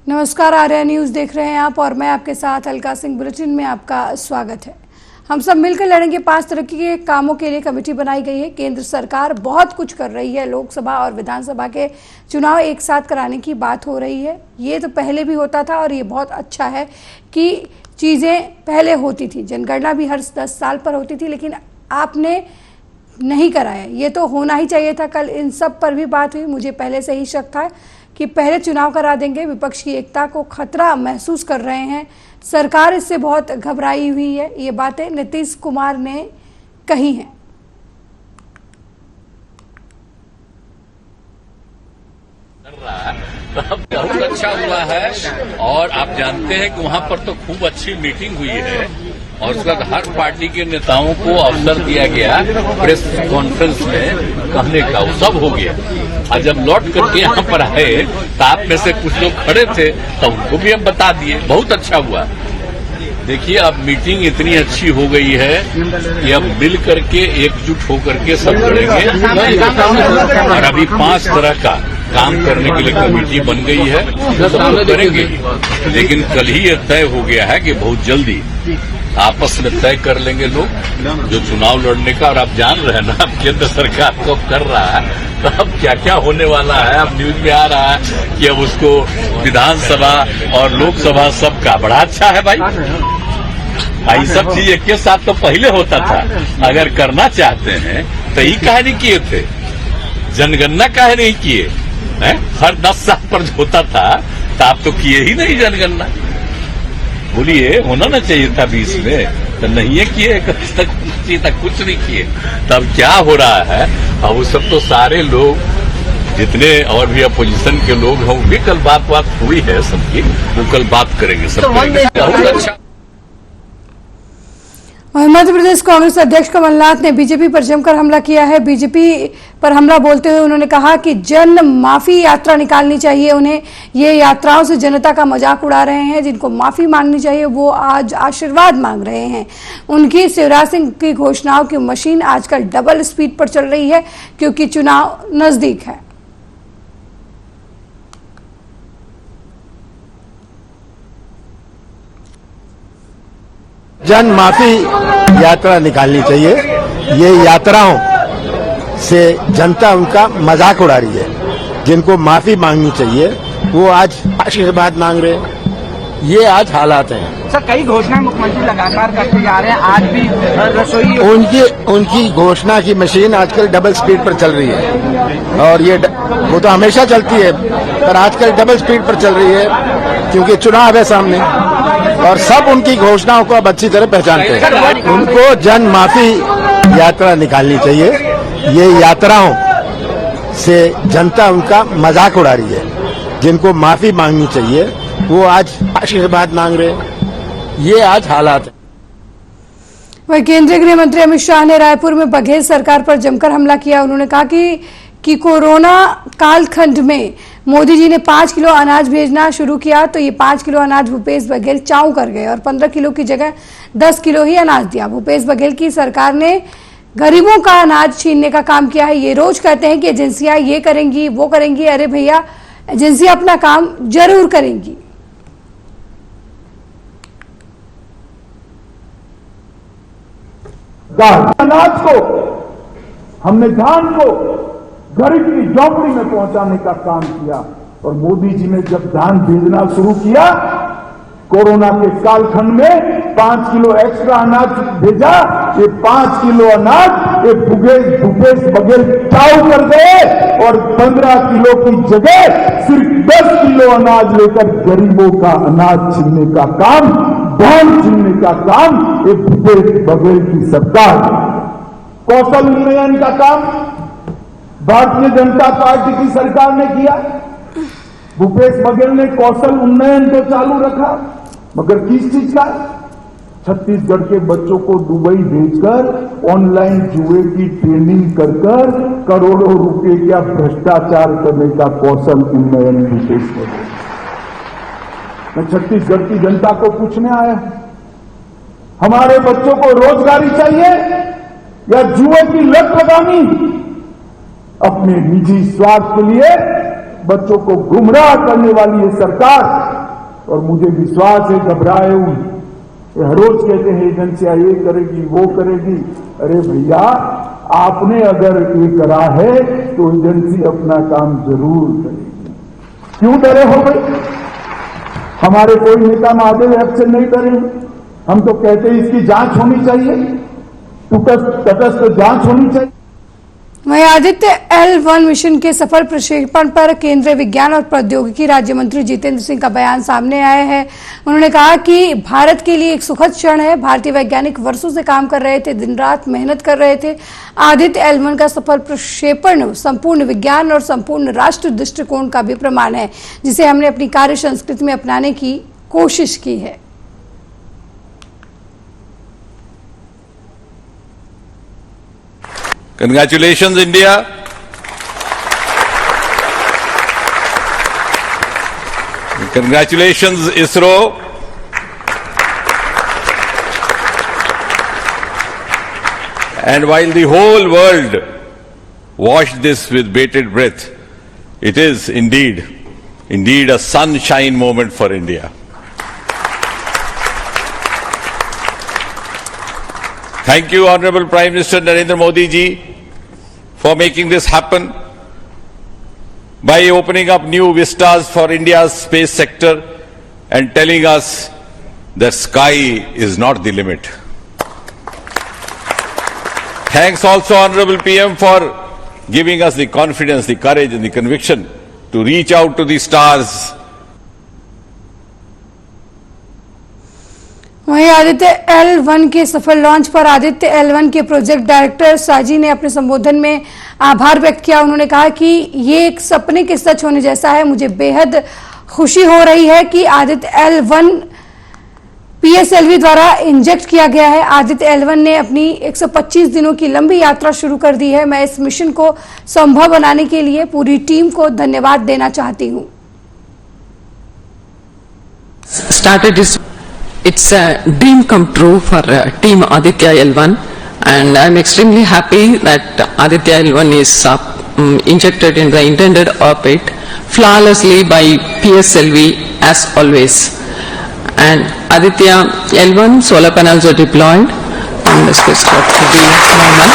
नमस्कार, आर्या न्यूज़ देख रहे हैं आप और मैं आपके साथ अलका सिंह। बुलेटिन में आपका स्वागत है। हम सब मिलकर लड़ेंगे 5 तरक्की के कामों के लिए कमेटी बनाई गई है। केंद्र सरकार बहुत कुछ कर रही है। लोकसभा और विधानसभा के चुनाव एक साथ कराने की बात हो रही है। ये तो पहले भी होता था और ये बहुत अच्छा है कि चीज़ें पहले होती थी। जनगणना भी हर 10 साल पर होती थी, लेकिन आपने नहीं कराया। ये तो होना ही चाहिए था। कल इन सब पर भी बात हुई। मुझे पहले से ही शक था कि पहले चुनाव करा देंगे। विपक्ष की एकता को खतरा महसूस कर रहे हैं। सरकार इससे बहुत घबराई हुई है। ये बातें नीतीश कुमार ने कही हैं। बहुत अच्छा हुआ है और आप जानते हैं कि वहां पर तो खूब अच्छी मीटिंग हुई है और उसके बाद हर पार्टी के नेताओं को अवसर दिया गया प्रेस कॉन्फ्रेंस में कहने का, वो सब हो गया। और जब लौट करके यहाँ पर आए तो आप में से कुछ लोग खड़े थे तो उनको भी हम बता दिए। बहुत अच्छा हुआ। देखिए, अब मीटिंग इतनी अच्छी हो गई है कि अब मिल करके एकजुट होकर के सब लड़ेंगे और अभी 5 तरह का काम करने के लिए कमेटी बन गई है, सब लोग करेंगे। लेकिन कल ही यह तय हो गया है कि बहुत जल्दी आपस में तय कर लेंगे लोग जो चुनाव लड़ने का। और आप जान रहे हैं ना, अब केंद्र सरकार को कर रहा है तो अब क्या क्या होने वाला है। अब न्यूज में आ रहा है कि अब उसको विधानसभा और लोकसभा सबका बड़ा अच्छा है भाई सब चीज एक के साथ तो पहले होता था। अगर करना चाहते हैं तो ही काहे नहीं किए थे, जनगणना काहे नहीं किए हैं? हर 10 साल पर होता था तो आप तो किए ही नहीं जनगणना। बोलिए, होना ना चाहिए था 20 में, तो नहीं है किए तक कुछ नहीं किए। तब क्या हो रहा है? अब वो सब तो सारे लोग जितने और भी अपोजिशन के लोग हैं, वो भी कल बात हुई है सबकी, वो कल बात करेंगे सब बहुत अच्छा। मध्य प्रदेश कांग्रेस अध्यक्ष कमलनाथ ने बीजेपी पर जमकर हमला किया है। बीजेपी पर हमला बोलते हुए उन्होंने कहा कि जन माफी यात्रा निकालनी चाहिए उन्हें। ये यात्राओं से जनता का मजाक उड़ा रहे हैं। जिनको माफी मांगनी चाहिए वो आज आशीर्वाद मांग रहे हैं। उनकी शिवराज सिंह की घोषणाओं की मशीन आजकल डबल स्पीड पर चल रही है क्योंकि चुनाव नजदीक है। जन माफी यात्रा निकालनी चाहिए। ये यात्राओं से जनता उनका मजाक उड़ा रही है। जिनको माफी मांगनी चाहिए वो आज आशीर्वाद मांग रहे हैं। ये आज हालात हैं। सर, कई घोषणाएं मुख्यमंत्री लगातार करते जा रहे हैं। आज भी रसोई उनकी घोषणा की मशीन आजकल डबल स्पीड पर चल रही है और ये वो तो हमेशा चलती है, पर आजकल डबल स्पीड पर चल रही है क्योंकि चुनाव है सामने और सब उनकी घोषणाओं को अब अच्छी तरह पहचानते हैं। उनको जन माफी यात्रा निकालनी चाहिए। ये यात्राओं से जनता उनका मजाक उड़ा रही है। जिनको माफी मांगनी चाहिए वो आज आशीर्वाद मांग रहे हैं। ये आज हालात है। वही केंद्रीय गृह मंत्री अमित शाह ने रायपुर में बघेल सरकार पर जमकर हमला किया। उन्होंने कहा कि कोरोना कालखंड में मोदी जी ने 5 किलो अनाज भेजना शुरू किया तो ये 5 किलो अनाज भूपेश बघेल चाऊ कर गए और 15 किलो की जगह 10 किलो ही अनाज दिया। भूपेश बघेल की सरकार ने गरीबों का अनाज छीनने का काम किया है। ये रोज कहते हैं कि एजेंसियां ये करेंगी वो करेंगी। अरे भैया, एजेंसियां अपना काम जरूर करेंगी। अनाज को हमने धान को गरीब की झोंपड़ी में पहुंचाने का काम किया और मोदी जी ने जब धान भेजना शुरू किया कोरोना के कालखंड में 5 किलो एक्स्ट्रा अनाज भेजा। ये 5 किलो अनाज ये भूपेश बघेल चाऊ कर गए और 15 किलो की जगह सिर्फ 10 किलो अनाज लेकर गरीबों का अनाज छीनने का काम, धान छीनने का काम ये भूपेश बघेल की सरकार। कौशल उन्नयन का काम भारतीय जनता पार्टी की सरकार ने किया। भूपेश बघेल ने कौशल उन्नयन तो चालू रखा, मगर किस चीज का? छत्तीसगढ़ के बच्चों को दुबई भेजकर ऑनलाइन जुए की ट्रेनिंग कर करोड़ों रुपए का भ्रष्टाचार करने का कौशल उन्नयन भूपेश बघेल। मैं छत्तीसगढ़ की जनता को पूछने आया, हमारे बच्चों को रोजगारी चाहिए या जुए की लत लगानी? अपने निजी स्वार्थ के लिए बच्चों को गुमराह करने वाली ये सरकार और मुझे विश्वास है घबराए हुए हर रोज कहते हैं एजेंसियां ये करेगी वो करेगी। अरे भैया, आपने अगर ये करा है तो एजेंसी अपना काम जरूर करेगी। क्यों डरे हो गए? हमारे कोई नेता महादेव ऐप से नहीं डरे। हम तो कहते हैं इसकी जांच होनी चाहिए, तटस्थ जांच होनी चाहिए। वहीं आदित्य L1 मिशन के सफल प्रक्षेपण पर केंद्रीय विज्ञान और प्रौद्योगिकी राज्य मंत्री जितेंद्र सिंह का बयान सामने आया है। उन्होंने कहा कि भारत के लिए एक सुखद क्षण है। भारतीय वैज्ञानिक वर्षों से काम कर रहे थे, दिन रात मेहनत कर रहे थे। आदित्य L1 का सफल प्रक्षेपण संपूर्ण विज्ञान और संपूर्ण राष्ट्र दृष्टिकोण का भी प्रमाण है, जिसे हमने अपनी कार्य संस्कृति में अपनाने की कोशिश की है। Congratulations, India. Congratulations, ISRO. And while the whole world watched this with bated breath, it is indeed a sunshine moment for India. Thank you, Honorable Prime Minister Narendra Modi ji, for making this happen by opening up new vistas for India's space sector and telling us that sky is not the limit. Thanks also, Honorable PM, for giving us the confidence, the courage and the conviction to reach out to the stars. वहीं Aditya L1 के सफल launch पर Aditya L1 के project director साजी ने अपने संबोधन में आभार व्यक्त किया। उन्होंने कहा कि ये एक सपने के सच होने जैसा है। मुझे बेहद खुशी हो रही है कि आदित्य L1 PSLV द्वारा इंजेक्ट किया गया है। आदित्य L1 ने अपनी 125 दिनों की लंबी यात्रा शुरू कर दी है। मैं इस मिशन को संभव बनाने के लिए पूरी टीम को धन्यवाद देना चाहती हूँ। It's a dream come true for Team Aditya L1, and I'm extremely happy that Aditya L1 is injected in the intended orbit flawlessly by PSLV as always. And Aditya L1 solar panels are deployed and the spacecraft will be normal.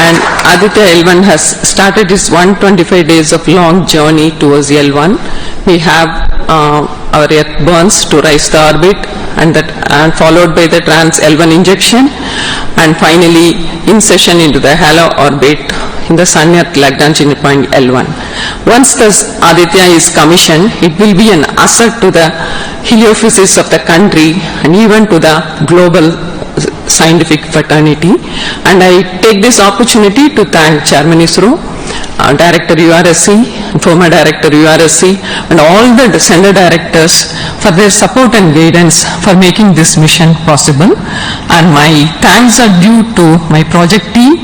And Aditya L1 has started its 125 days of long journey towards L1. We have our Earth burns to rise the orbit, and followed by the trans L1 injection, and finally insertion into the halo orbit in the Sun Earth Lagrange point L1. Once this Aditya is commissioned, it will be an asset to the heliophysics of the country and even to the global scientific fraternity. And I take this opportunity to thank Chairman ISRO, Director URSC, former Director URSC, and all the center directors for their support and guidance for making this mission possible. And my thanks are due to my project team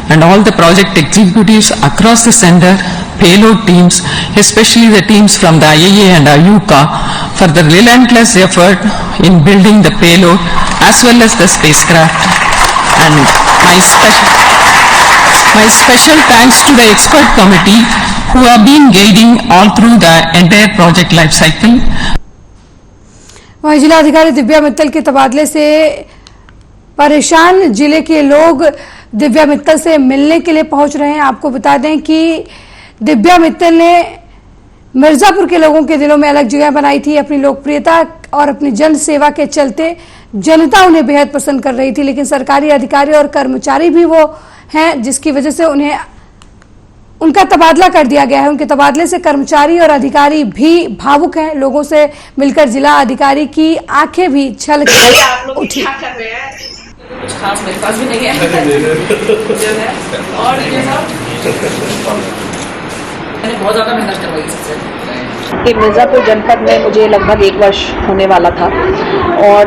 and all the project executives across the center, payload teams, especially the teams from the IAA and IUCA for the relentless effort in building the payload as well as the spacecraft. And my special thanks to the expert committee who have been guiding all through the entire project life cycle. वहीं जिलाधिकारी दिव्या मित्तल के तबादले से परेशान जिले के लोग दिव्या मित्तल से मिलने के लिए पहुंच रहे हैं। आपको बता दें कि दिव्या मित्तल ने मिर्जापुर के लोगों के दिलों में अलग जगह बनाई थी। अपनी लोकप्रियता और अपनी जन सेवा के चलते जनता उन्हें बेहद पसंद कर रही थी, लेकिन सरकारी अधिकारी और कर्मचारी भी वो हैं जिसकी वजह से उन्हें उनका तबादला कर दिया गया है। उनके तबादले से कर्मचारी और अधिकारी भी भावुक हैं। लोगों से मिलकर जिला अधिकारी की आंखें भी छलक उठी। कुछ खास मेरे पास भी नहीं है और मैंने बहुत ज़्यादा मेहनत करवाई इससे। कि मिर्ज़ापुर जनपद में मुझे लगभग 1 वर्ष होने वाला था और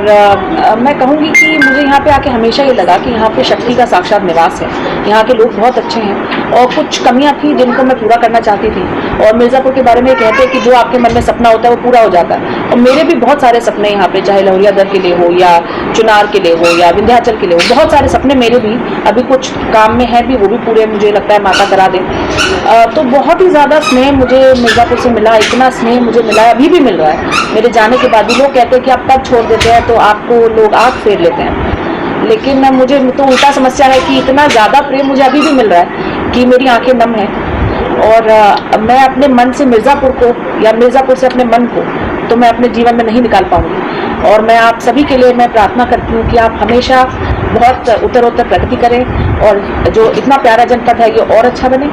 मैं कहूँगी कि मुझे यहाँ पे आके हमेशा ये लगा कि यहाँ पे शक्ति का साक्षात निवास है। यहाँ के लोग बहुत अच्छे हैं और कुछ कमियाँ थी जिनको मैं पूरा करना चाहती थी और मिर्ज़ापुर के बारे में कहते हैं कि जो आपके मन में सपना होता है वो पूरा हो जाता है। और मेरे भी बहुत सारे सपने यहाँ पे, चाहे लहुरियादर के लिए हो या चुनार के लिए हो या विंध्याचल के लिए हो, बहुत सारे सपने मेरे भी अभी कुछ काम में है भी, वो भी पूरे मुझे लगता है माता करा दे। तो बहुत ही ज़्यादा स्नेह मुझे मिर्ज़ापुर से मिला, इतना स्नेह मुझे मिला है, अभी भी मिल रहा है। मेरे जाने के बाद भी लोग कहते हैं कि आप तब छोड़ देते हैं तो आपको लोग आँख फेर लेते हैं, लेकिन मुझे तो उल्टा समस्या है कि इतना ज़्यादा प्रेम मुझे अभी भी मिल रहा है कि मेरी आंखें नम हैं। और मैं अपने मन से मिर्ज़ापुर को या मिर्ज़ापुर से अपने मन को तो मैं अपने जीवन में नहीं निकाल पाऊंगी। और मैं आप सभी के लिए मैं प्रार्थना करती हूँ कि आप हमेशा बहुत उत्तरोत्तर प्रगति करें और जो इतना प्यारा जनपद है ये और अच्छा बने।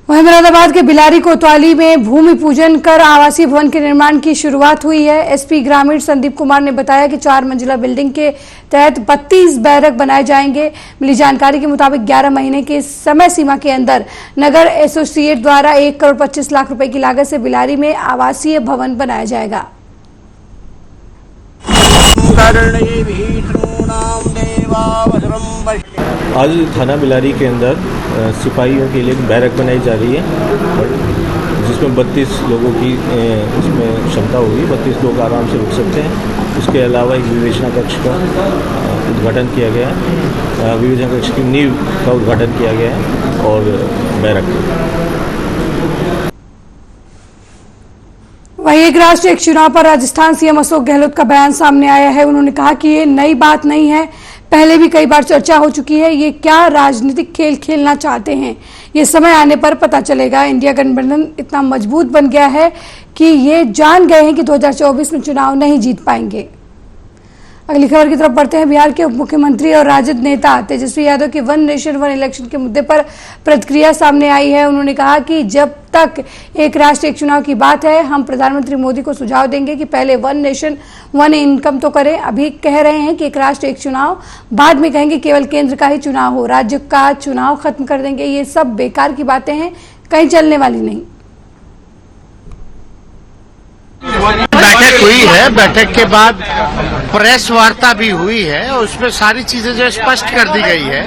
वहीं मुरादाबाद के बिलारी कोतवाली में भूमि पूजन कर आवासीय भवन के निर्माण की शुरुआत हुई है। एसपी ग्रामीण संदीप कुमार ने बताया कि 4 मंजिला बिल्डिंग के तहत 32 बैरक बनाए जाएंगे। मिली जानकारी के मुताबिक 11 महीने के समय सीमा के अंदर नगर एसोसिएट द्वारा 1 करोड़ 25 लाख रुपए की लागत से बिलारी में आवासीय भवन बनाया जाएगा। आज थाना बिलारी के अंदर सिपाहियों के लिए एक बैरक बनाई जा रही है, जिसमें 32 लोगों की इसमें क्षमता होगी। 32 लोग आराम से रुक सकते हैं। उसके अलावा एक विवेचना कक्ष का उद्घाटन किया गया है, विवेचना कक्ष की नींव का उद्घाटन किया गया है और बैरक। वहीं एक राष्ट्र एक चुनाव पर राजस्थान सीएम अशोक गहलोत का बयान सामने आया है। उन्होंने कहा कि ये नई बात नहीं है, पहले भी कई बार चर्चा हो चुकी है। ये क्या राजनीतिक खेल खेलना चाहते हैं, ये समय आने पर पता चलेगा। इंडिया गठबंधन इतना मजबूत बन गया है कि ये जान गए हैं कि 2024 में चुनाव नहीं जीत पाएंगे। अगली खबर की तरफ बढ़ते हैं। बिहार के उप मुख्यमंत्री और राजद नेता तेजस्वी यादव की 1 नेशन 1 इलेक्शन के मुद्दे पर प्रतिक्रिया सामने आई है। उन्होंने कहा कि जब तक एक राष्ट्र एक चुनाव की बात है, हम प्रधानमंत्री मोदी को सुझाव देंगे कि पहले 1 नेशन 1 इनकम तो करें। अभी कह रहे हैं कि एक राष्ट्र एक चुनाव, बाद में कहेंगे केवल केंद्र का ही चुनाव हो, राज्य का चुनाव खत्म कर देंगे। ये सब बेकार की बातें हैं, कहीं चलने वाली नहीं। बैठक हुई है, बैठक के बाद प्रेस वार्ता भी हुई है और उसमें सारी चीजें जो स्पष्ट कर दी गई है।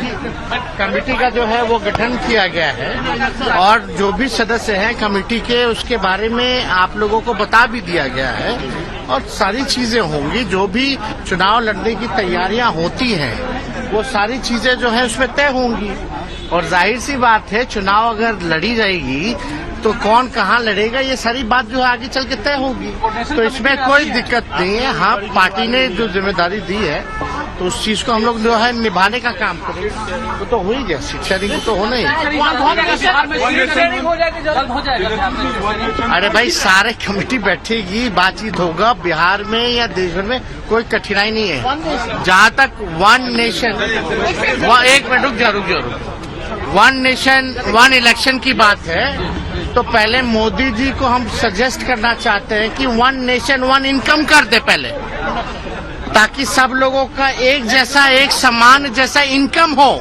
कमेटी का जो है वो गठन किया गया है और जो भी सदस्य हैं कमेटी के, उसके बारे में आप लोगों को बता भी दिया गया है और सारी चीजें होंगी। जो भी चुनाव लड़ने की तैयारियां होती हैं वो सारी चीजें जो है उसमें तय होंगी। और जाहिर सी बात है, चुनाव अगर लड़ी जाएगी तो कौन कहाँ लड़ेगा, ये सारी बात जो है आगे चल के तय होगी। तो इसमें कोई दिक्कत नहीं है। हाँ, पार्टी ने जो जिम्मेदारी दी है तो उस चीज को हम लोग जो है निभाने का काम करेंगे। वो तो हो ही गया, शिक्षा नीति तो होना ही। अरे भाई, सारे कमेटी बैठेगी, बातचीत होगा। बिहार में या देश भर में कोई कठिनाई नहीं है। जहाँ तक 1 नेशन 1 नेशन 1 इलेक्शन की बात है, तो पहले मोदी जी को हम सजेस्ट करना चाहते हैं कि 1 नेशन 1 इनकम कर दे पहले, ताकि सब लोगों का एक जैसा, एक समान जैसा इनकम हो।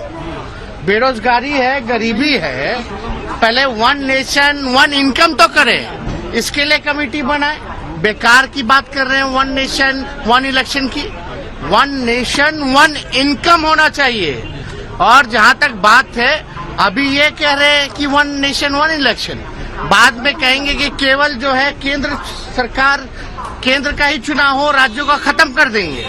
बेरोजगारी है, गरीबी है, पहले 1 नेशन 1 इनकम तो करें। इसके लिए कमेटी बनाए। बेकार की बात कर रहे हैं 1 नेशन 1 इलेक्शन की। 1 नेशन 1 इनकम होना चाहिए। और जहां तक बात है, अभी ये कह रहे हैं कि 1 नेशन 1 इलेक्शन, बाद में कहेंगे कि केवल जो है केंद्र सरकार, केंद्र का ही चुनाव हो, राज्यों का खत्म कर देंगे।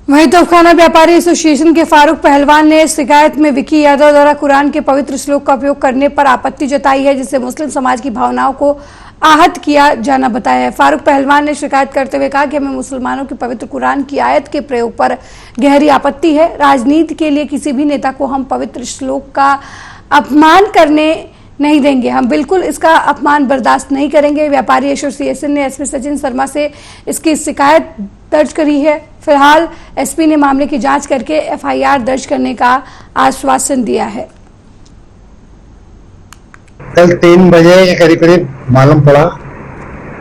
वहीं तोफखाना व्यापारी एसोसिएशन के फारूक पहलवान ने शिकायत में विकी यादव द्वारा कुरान के पवित्र श्लोक का उपयोग करने पर आपत्ति जताई है, जिससे मुस्लिम समाज की भावनाओं को आहत किया जाना बताया है। फारूक पहलवान ने शिकायत करते हुए कहा कि हमें मुसलमानों की पवित्र कुरान की आयत के प्रयोग पर गहरी आपत्ति है। राजनीति के लिए किसी भी नेता को हम पवित्र श्लोक का अपमान करने नहीं देंगे। हम बिल्कुल इसका अपमान बर्दाश्त नहीं करेंगे। व्यापारी एसोसिएशन ने एसपी सचिन शर्मा से इसकी शिकायत दर्ज करी है। फिलहाल एसपी ने मामले की जांच करके एफआईआर दर्ज करने का आश्वासन दिया है। कल 3 बजे के करीब करीब मालूम पड़ा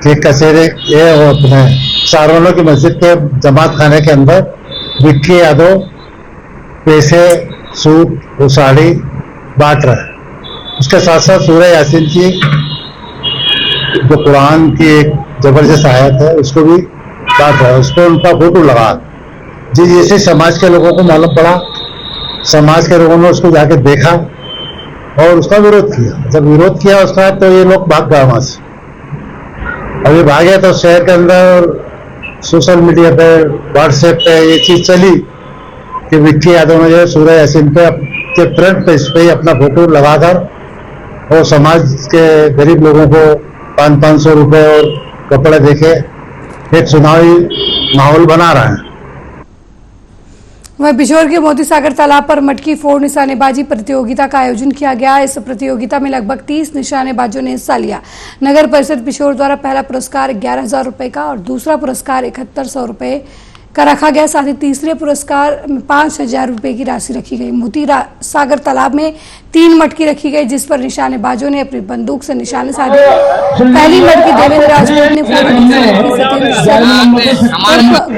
कि कचेरे ये अपने सारोलो की मस्जिद के जमात खाने के अंदर विक्की यादव पैसे, सूट और साड़ी बांट रहा है। उसके साथ साथ सूरह यासीन की जो कुरान की एक जबरदस्त आयत है उसको भी बांट रहा है। उस पर उनका फोटो लगा जी। जैसे समाज के लोगों को मालूम पड़ा, समाज के लोगों ने उसको जाके देखा और उसका विरोध किया। जब विरोध किया उसका तो ये लोग भाग गए वहां से। अभी भागे तो शहर के अंदर सोशल मीडिया पे, व्हाट्सएप पे ये चीज चली कि विक्की यादव ने जो सूर्य यासीन पे के फ्रंट पेज पे ही अपना फोटो लगाकर और समाज के गरीब लोगों को 500 रुपए और कपड़े देके एक चुनावी माहौल बना रहे हैं। वहीं पिछोर के मोती सागर तालाब पर मटकी फोड़ निशानेबाजी प्रतियोगिता का आयोजन किया गया। इस प्रतियोगिता में लगभग 30 निशानेबाजों ने हिस्सा लिया। नगर परिषद पिछोर द्वारा पहला पुरस्कार 11,000 रुपए का और दूसरा पुरस्कार 7100 रुपए का रखा गया। साथ ही तीसरे पुरस्कार में 5,000 रुपए की राशि रखी गई। मोती सागर तालाब में 3 मटकी रखी गई, जिस पर निशानेबाजों ने अपनी बंदूक से निशाने साधे। पहली मटकी देवेंद्र राजपूत ने फोड़ी,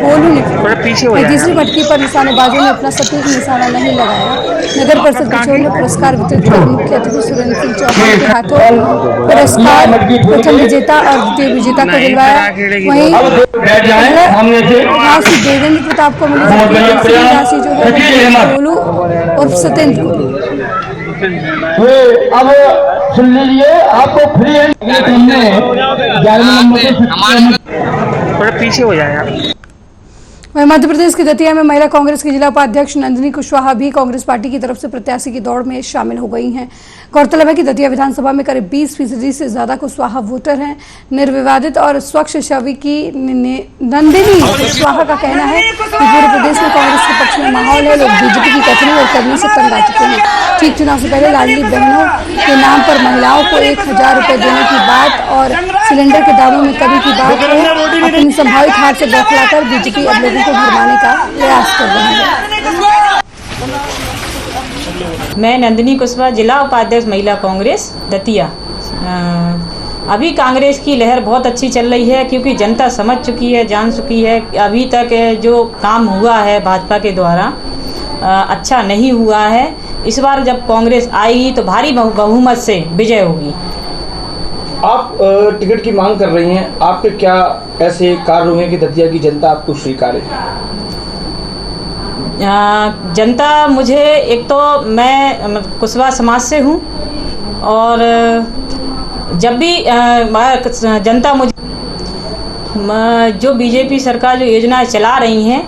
गोलू ने फोड़ी। तीसरी मटकी पर निशानेबाजों ने अपना सटीक निशाना नहीं लगाया। नगर परिषद पिछोर ने पुरस्कार वितरित कर मुख्य अतिथि सुरेंद्र सिंह चौहान के हाथों पुरस्कार प्रथम विजेता और द्वितीय विजेता को दिलवाया। वहीं देवेंद्र प्रताप को मिली राशि जो है गोलू और सत्येंद्र को। अब सुन लीजिए, आपको फ्री थोड़ा पीछे हो जाए आप। वहीं मध्य प्रदेश के दतिया में महिला कांग्रेस की जिला उपाध्यक्ष नंदिनी कुशवाहा भी कांग्रेस पार्टी की तरफ से प्रत्याशी की दौड़ में शामिल हो गई हैं। गौरतलब है कि दतिया विधानसभा में करीब 20% से ज्यादा कुशवाहा वोटर हैं। निर्विवादित और स्वच्छ छवि की नंदिनी कुशवाहा का कहना है कि पूरे प्रदेश में कांग्रेस के पक्ष में माहौल है। लोग बीजेपी की कथनी और करनी से तंग आ चुके हैं। ठीक चुनाव से पहले लाडली बहनों के नाम पर महिलाओं को 1,000 रुपए देने की बात और सिलेंडर के दामों में कमी की बात को अपनी संभावित हार से बौखलाकर बीजेपी अब लोगों को भरमाने का प्रयास कर रही है। मैं नंदिनी कुशवाहा, जिला उपाध्यक्ष महिला कांग्रेस दतिया। अभी कांग्रेस की लहर बहुत अच्छी चल रही है, क्योंकि जनता समझ चुकी है, जान चुकी है। अभी तक जो काम हुआ है भाजपा के द्वारा अच्छा नहीं हुआ है। इस बार जब कांग्रेस आएगी तो भारी बहुमत से विजय होगी। आप टिकट की मांग कर रही हैं, आपके क्या ऐसे कार्य हुए कि दतिया की जनता आपको स्वीकारे? जनता मुझे, एक तो मैं कुशवाहा समाज से हूँ और जब भी जनता मुझे जो बीजेपी सरकार जो योजनाएं चला रही हैं,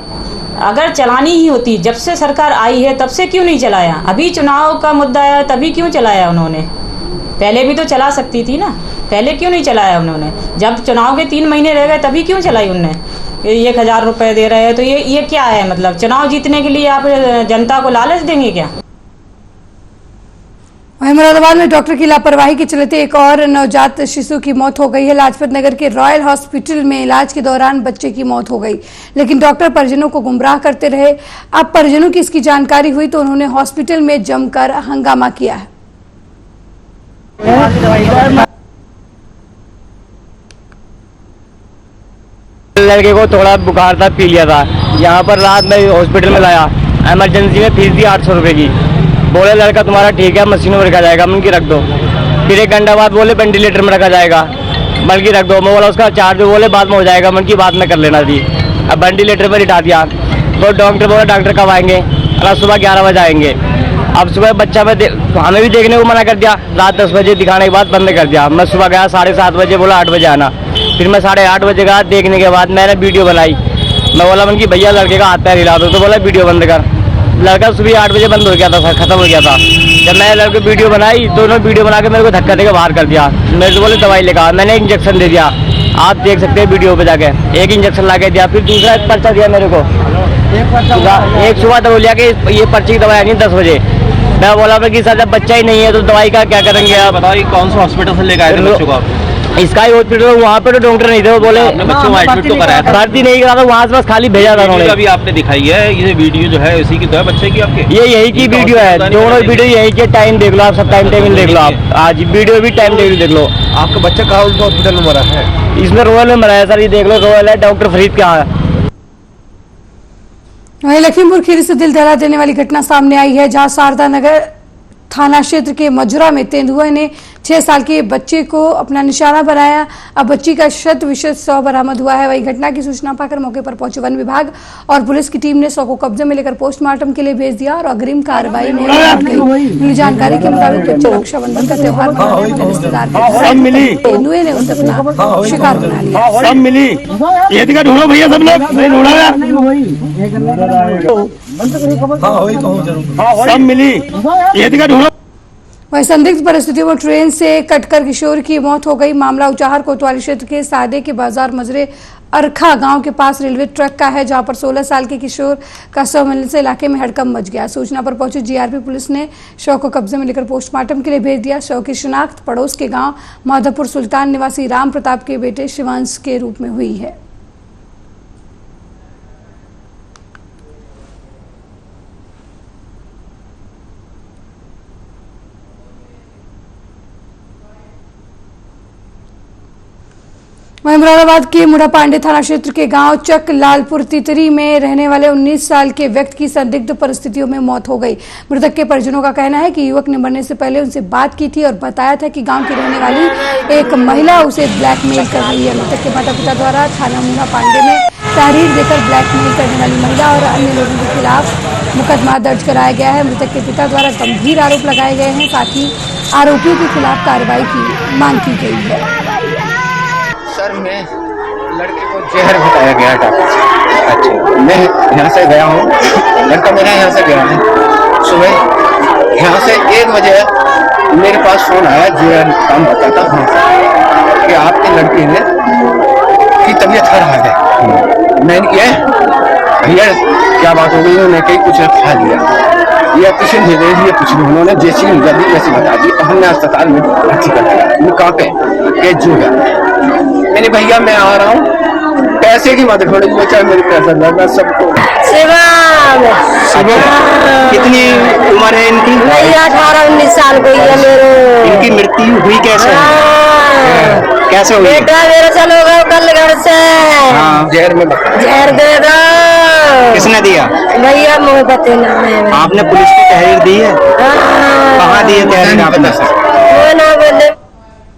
अगर चलानी ही होती, जब से सरकार आई है तब से क्यों नहीं चलाया? अभी चुनाव का मुद्दा है तभी क्यों चलाया उन्होंने? पहले भी तो चला सकती थी ना, पहले क्यों नहीं चलाया उन्होंने? जब चुनाव के 3 महीने रह गए तभी क्यों चलाई उनने? 1,000 रुपए दे रहे हैं तो ये क्या है? मतलब चुनाव जीतने के लिए आप जनता को लालच देंगे क्या? वहीं मुरादाबाद में डॉक्टर की लापरवाही के चलते एक और नवजात शिशु की मौत हो गई है। लाजपत नगर के रॉयल हॉस्पिटल में इलाज के दौरान बच्चे की मौत हो गई, लेकिन डॉक्टर परिजनों को गुमराह करते रहे। अब परिजनों की इसकी जानकारी हुई तो उन्होंने हॉस्पिटल में जमकर हंगामा किया है। लड़के को थोड़ा बुखार था, पी लिया था। यहाँ पर रात में हॉस्पिटल में लाया, इमरजेंसी में फीस दी 800 रुपए की। बोले लड़का तुम्हारा ठीक है, मशीनों में रखा जाएगा, मन की रख दो। फिर 1 घंटा बाद बोले वेंटिलेटर में रखा जाएगा, मन की रख दो। मैं बोला उसका चार्ज, बोले बाद में हो जाएगा, मन की बात में कर लेना थी। अब वेंटिलेटर पर लिटा दिया तो डॉक्टर बोला डॉक्टर कब आएंगे? अगर सुबह 11 बजे आएंगे। अब सुबह बच्चा में हमें भी देखने को मना कर दिया। रात 10 बजे दिखाने के बाद बंद कर दिया। मैं सुबह गया 7:30 बजे, बोला 8 बजे आना। फिर मैं 8:30 बजे गया। देखने के बाद मैंने वीडियो बनाई। मैं बोला मन की भैया लड़के का हाथ पैर हिला दो, तो बोला वीडियो बंद कर। लड़का सुबह 8 बजे बंद हो गया था, खत्म हो गया था। जब मैंने लड़के वीडियो बनाई तो उन्होंने वीडियो बना के मेरे को धक्का देकर बाहर कर दिया। मेरे से बोले दवाई लेकर। मैंने इंजेक्शन दे दिया, आप देख सकते हैं वीडियो पे जाके। एक इंजेक्शन ला के दिया, फिर दूसरा पर्चा दिया मेरे को। एक सुबह तो बोलिया कि ये पर्ची की दवाई आनी 10 बजे। मैं बोला कि सर जब बच्चा ही नहीं है तो दवाई का क्या करेंगे आप? बताओ कौन सा हॉस्पिटल से लेकर आए थे बच्चों को आप? इसका ही हॉस्पिटल, वहाँ पे तो डॉक्टर नहीं थे। वो बोले बच्चों को एडमिट तो कराया था, भर्ती नहीं करा था, वहाँ से बस खाली भेजा था उन्होंने। अभी आपने दिखाई है ये वीडियो जो है इसी की तो है बच्चे की आपके? ये यही की वीडियो है, दोनों वीडियो यही के। टाइम देख लो आप, सब टाइम टेबल देख लो आप। आज वीडियो भी टाइम टेबल देख लो। आपका बच्चा कहाँ हॉस्पिटल में मरा है? इसमें रॉयल में मरा है सर, ये देख लो रॉयल है। डॉक्टर फरीद क्या है? वहीं लखीमपुर खीरी से दिल दहला देने वाली घटना सामने आई है, जहां शारदा नगर थाना क्षेत्र के मजुरा में तेंदुए ने 6 साल के बच्चे को अपना निशाना बनाया। अब बच्ची का शत विशत शव बरामद हुआ है। वही घटना की सूचना पाकर मौके पर पहुंचे वन विभाग और पुलिस की टीम ने शव को कब्जे में लेकर पोस्टमार्टम के लिए भेज दिया और अग्रिम कार्रवाई में मिली जानकारी के मुताबिक बच्चे रक्षाबंधन का त्योहार मनाने रिश्तेदार तेंदुए ने उसे अपना शिकार बना लिया। सब मिली ये दिखा ढूंढो भैया, सब लोग सब मिली ये दिखा ढूंढो। वही संदिग्ध परिस्थितियों में ट्रेन से कटकर किशोर की मौत हो गई। मामला उचाहर कोतवाली क्षेत्र के सादे के बाजार मजरे अरखा गांव के पास रेलवे ट्रैक का है, जहां पर 16 साल के किशोर का शव मिलने से इलाके में हड़कंप मच गया। सूचना पर पहुंची जीआरपी पुलिस ने शव को कब्जे में लेकर पोस्टमार्टम के लिए भेज दिया। शव की शिनाख्त पड़ोस के गांव माधोपुर सुल्तान निवासी राम प्रताप के बेटे शिवांश के रूप में हुई है। वहीं मुरादाबाद के मुढ़ापांडे थाना क्षेत्र के गांव चक लालपुर तितरी में रहने वाले 19 साल के व्यक्ति की संदिग्ध परिस्थितियों में मौत हो गई। मृतक के परिजनों का कहना है कि युवक ने मरने से पहले उनसे बात की थी और बताया था कि गांव की रहने वाली एक महिला उसे ब्लैकमेल कर रही है। मृतक के माता पिता द्वारा थाना मुढ़ापांडे में तहरीर देकर ब्लैकमेल करने वाली महिला और अन्य लोगों के खिलाफ मुकदमा दर्ज कराया गया है। मृतक के पिता द्वारा गंभीर आरोप लगाए गए हैं, साथ ही आरोपियों के खिलाफ कार्रवाई की मांग की गई है। सर मैं लड़के को जहर बताया गया डॉक्टर से। अच्छा मैं यहाँ से गया हूँ, लड़का मेरा यहाँ से गया है। सुबह यहाँ से 1 बजे मेरे पास फोन आया, जहर काम बताता हूँ कि आपके लड़के ने की तबीयत खराब है। मैंने किया भैया क्या बात हो गई, उन्होंने कहीं कुछ खा लिया या किसी ने दे दिए, कुछ नहीं, उन्होंने जैसी जल्दी जैसी बता दी। हमने अस्पताल में भर्ती कर दिया। कहाँ पे जो है मैंने भैया मैं आ रहा हूँ, पैसे की मदद थोड़ी चाहे मेरे पैसा लगा सबको। कितनी उम्र है इनकी? 18-19 साल को है मेरे। इनकी मृत्यु हुई कैसे? कैसे हुई? बेटा मेरा चलो गया कल घर से। हाँ जहर दे दो। किसने दिया? भैया मोहब्बत आपने पुलिस को तहरीर दी है? कहाँ दी है तहरीर आपने? वो ना बोले